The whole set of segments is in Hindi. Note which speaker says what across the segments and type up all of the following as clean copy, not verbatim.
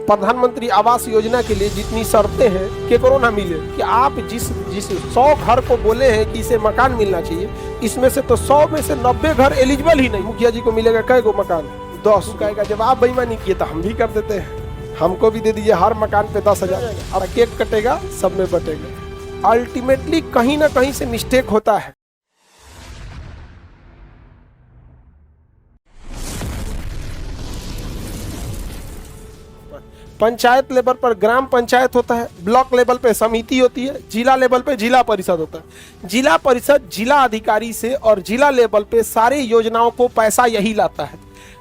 Speaker 1: प्रधानमंत्री आवास योजना के लिए जितनी शर्तें हैं केकरो ना मिले कि आप जिस 100 घर को बोले हैं कि इसे मकान मिलना चाहिए, इसमें से तो 100 में से 90 घर एलिजिबल ही नहीं। मुखिया जी को मिलेगा कै गो मकान? 10। कहेगा जब आप बेईमानी किए तो हम भी कर देते हैं, हमको भी दे दीजिए, हर मकान पे 10,000। अब केक कटेगा, सब में बटेगा। अल्टीमेटली कहीं ना कहीं से मिस्टेक होता है। पंचायत लेवल पर ग्राम पंचायत होता है, ब्लॉक लेवल पे समिति होती है, जिला लेवल पे जिला परिषद होता है। जिला परिषद जिला अधिकारी से और जिला लेवल पे सारी योजनाओं को पैसा यही लाता है।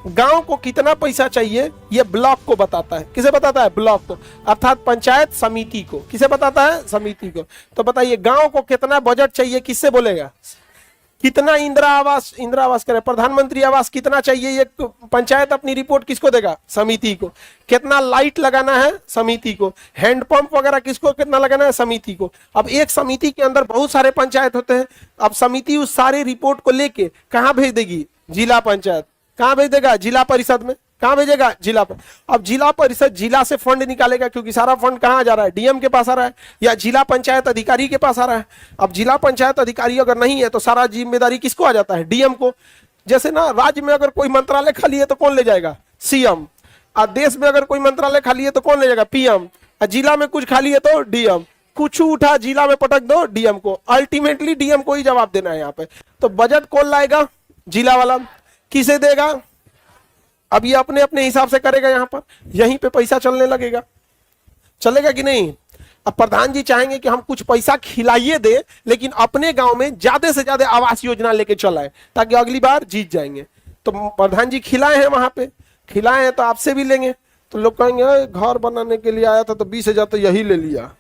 Speaker 1: गांव को कितना पैसा चाहिए ये ब्लॉक को बताता है। किसे बताता है? ब्लॉक को, अर्थात पंचायत समिति को। किसे बताता है? समिति को। तो बताइए गांव को कितना बजट चाहिए, किससे बोलेगा? कितना इंदिरा आवास करे, प्रधानमंत्री आवास कितना चाहिए, ये पंचायत अपनी रिपोर्ट किसको देगा? समिति को। कितना लाइट लगाना है? समिति को। हैंडपंप वगैरह किसको कितना लगाना है? समिति को। अब एक समिति के अंदर बहुत सारे पंचायत होते हैं। अब समिति उस सारे रिपोर्ट को लेके कहाँ भेज देगी? जिला पंचायत। कहाँ भेज देगा? जिला परिषद में। कहाँ भेजेगा? जिला पर। अब जिला परिषद जिला से फंड निकालेगा, क्योंकि सारा फंड कहाँ जा रहा है? डीएम के पास आ रहा है या जिला पंचायत अधिकारी के पास आ रहा है। अब जिला पंचायत अधिकारी अगर नहीं है तो सारा जिम्मेदारी किसको आ जाता है? डीएम को। जैसे ना राज्य में अगर कोई मंत्रालय खाली है तो कौन ले जाएगा? सीएम। और देश में अगर कोई मंत्रालय खाली है तो कौन ले जाएगा? पीएम। जिला में कुछ खाली है तो डीएम। कुछ उठा जिला में पटक दो डीएम को। अल्टीमेटली डीएम को ही जवाब देना है यहाँ पे। तो बजट कौन लाएगा? जिला वाला। किसे देगा? अब ये अपने अपने हिसाब से करेगा। यहाँ पर यहीं पे पैसा चलने लगेगा। चलेगा कि नहीं? अब प्रधान जी चाहेंगे कि हम कुछ पैसा खिलाइए दे, लेकिन अपने गांव में ज्यादा से ज्यादा आवास योजना लेके चलाए ताकि अगली बार जीत जाएंगे। तो प्रधान जी खिलाए हैं, वहां पे खिलाए हैं तो आपसे भी लेंगे। तो लोग कहेंगे घर बनाने के लिए आया था तो 20,000 तो यही ले लिया,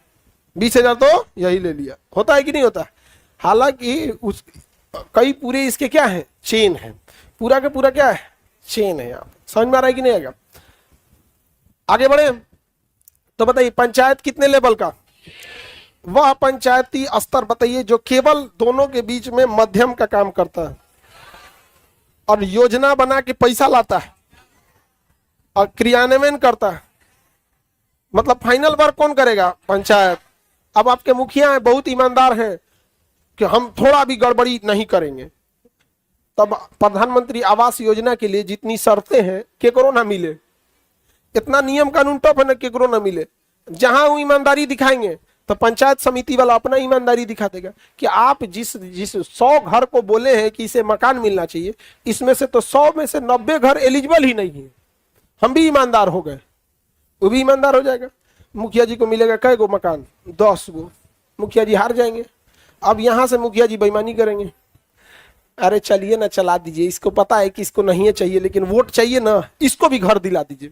Speaker 1: 20,000 तो यही ले लिया। होता है कि नहीं होता? हालांकि उस कई पूरे इसके क्या है? चेन है। पूरा का पूरा क्या है? चेन है। यहाँ समझ में आ रहा है कि नहीं आएगा? आगे बढ़े तो बताइए पंचायत कितने लेवल का? वह पंचायती स्तर बताइए जो केवल दोनों के बीच में मध्यम का काम करता है और योजना बना के पैसा लाता है और क्रियान्वयन करता है। मतलब फाइनल वर्क कौन करेगा? पंचायत। अब आपके मुखिया हैं, बहुत ईमानदार हैं कि हम थोड़ा भी गड़बड़ी नहीं करेंगे। तब प्रधानमंत्री आवास योजना के लिए जितनी शर्तें हैं केकरो ना मिले। इतना नियम कानून टफ है ना, केकरो ना मिले। जहां वो ईमानदारी दिखाएंगे तो पंचायत समिति वाला अपना ईमानदारी दिखा देगा कि आप जिस 100 घर को बोले हैं कि इसे मकान मिलना चाहिए, इसमें से तो 100 में से 90 घर एलिजिबल ही नहीं है। हम भी ईमानदार हो गए, वो भी ईमानदार हो जाएगा। मुखिया जी को मिलेगा कै गो मकान? 10 गो। मुखिया जी हार जाएंगे। अब यहां से मुखिया जी बेईमानी करेंगे। अरे चलिए ना, चला दीजिए, इसको पता है कि इसको नहीं है चाहिए लेकिन वोट चाहिए ना, इसको भी घर दिला दीजिए।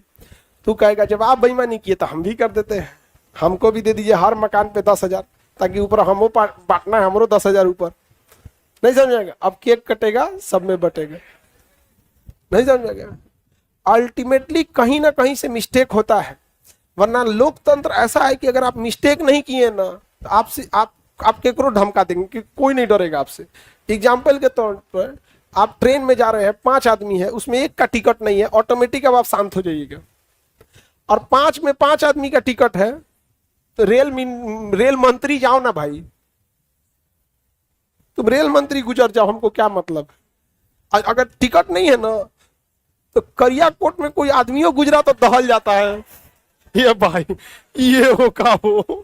Speaker 1: तू कहेगा जब आप बेईमानी किए तो हम भी कर देते हैं, हमको भी दे दीजिए, हर मकान पे 10,000, ताकि ऊपर हमको बांटना है, हमरो 10,000 ऊपर। नहीं समझेगा? अब केक कटेगा, सब में बटेगा। नहीं समझेगा? अल्टीमेटली कहीं ना कहीं से मिस्टेक होता है। वरना लोकतंत्र ऐसा है कि अगर आप मिस्टेक नहीं किए ना तो आपसे आप केकरो धमका देंगे कि कोई नहीं डरेगा आपसे। एग्जाम्पल के तौर पर आप ट्रेन में जा रहे हैं, 5 आदमी है, उसमें एक का टिकट नहीं है, ऑटोमेटिक अब आप शांत हो जाइएगा। और 5 में 5 आदमी का टिकट है तो रेल मंत्री जाओ ना भाई, तुम रेल मंत्री गुजर जाओ, हमको क्या मतलब। अगर टिकट नहीं है ना तो करिया कोट में कोई आदमियों गुजरा तो दहल जाता है, ये भाई ये हो का हो।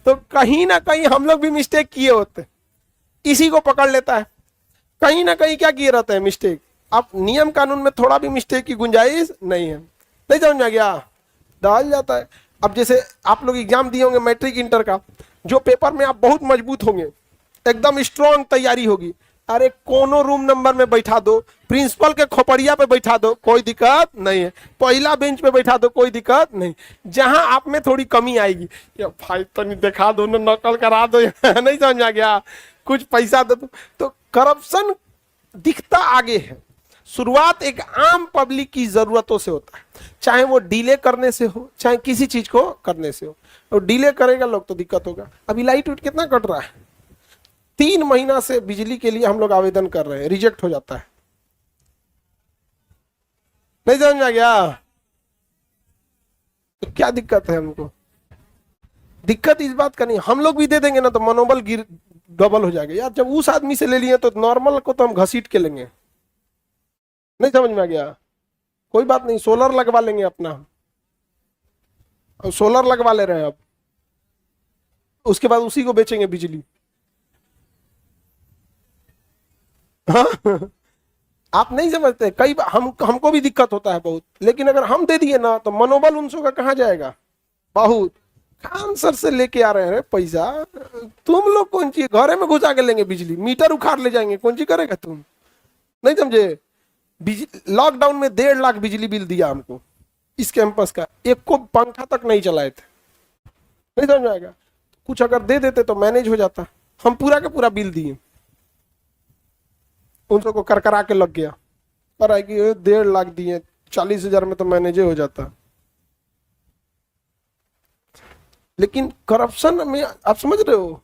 Speaker 1: तो कहीं ना कहीं हम लोग भी मिस्टेक किए होते, इसी को पकड़ लेता है। कहीं ना कहीं क्या किए रहते हैं? मिस्टेक। अब नियम कानून में थोड़ा भी मिस्टेक की गुंजाइश नहीं है। नहीं समझ में गया? डाल जाता है। अब जैसे आप लोग एग्जाम दिए होंगे मैट्रिक इंटर का, जो पेपर में आप बहुत मजबूत होंगे, एकदम स्ट्रॉन्ग तैयारी होगी, अरे कोनो रूम नंबर में बैठा दो, प्रिंसिपल के खोपड़िया पे बैठा दो, कोई दिक्कत नहीं है, पहला बेंच पे बैठा दो, कोई दिक्कत नहीं। जहां आप में थोड़ी कमी आएगी, या भाई तो नहीं दिखा दो ना, नकल करा दो नहीं समझ आ गया, कुछ पैसा दो, तो करप्शन दिखता आगे है। शुरुआत एक आम पब्लिक की जरूरतों से होता है, चाहे वो डिले करने से हो, चाहे किसी चीज को करने से हो। और डिले करेगा लोग तो दिक्कत होगा। अभी लाइट उट कितना कट रहा है, 3 महीना से बिजली के लिए हम लोग आवेदन कर रहे हैं, रिजेक्ट हो जाता है। नहीं समझ में आ गया? तो क्या दिक्कत है हमको? दिक्कत इस बात का नहीं, हम लोग भी दे देंगे ना तो मनोबल गिर डबल हो जाएगा यार। जब उस आदमी से ले लिए तो नॉर्मल को तो हम घसीट के लेंगे। नहीं समझ में आ गया? कोई बात नहीं, सोलर लगवा लेंगे अपना। अब सोलर लगवा ले रहे हैं, अब उसके बाद उसी को बेचेंगे बिजली। हाँ। आप नहीं समझते, कई बार हमको भी दिक्कत होता है बहुत, लेकिन अगर हम दे दिए ना तो मनोबल उनसों का कहाँ जाएगा? बहुत। खान सर से लेके आ रहे हैं पैसा, तुम लोग कौन चीज घरे में घुसा के लेंगे बिजली, मीटर उखाड़ ले जाएंगे, कौन चीज करेगा तुम? नहीं समझे? लॉकडाउन में 1.5 लाख बिजली बिल दिया हमको इस कैंपस का, एक को पंखा तक नहीं चलाए थे। नहीं समझ में आएगा? कुछ अगर दे देते तो मैनेज हो जाता। हम पूरा का पूरा बिल दिए, उन सबको करकरा के लग गया। पर आई कि 1.5 लाख दिए, 40,000 में तो मैनेज हो जाता। लेकिन करप्शन में आप समझ रहे हो,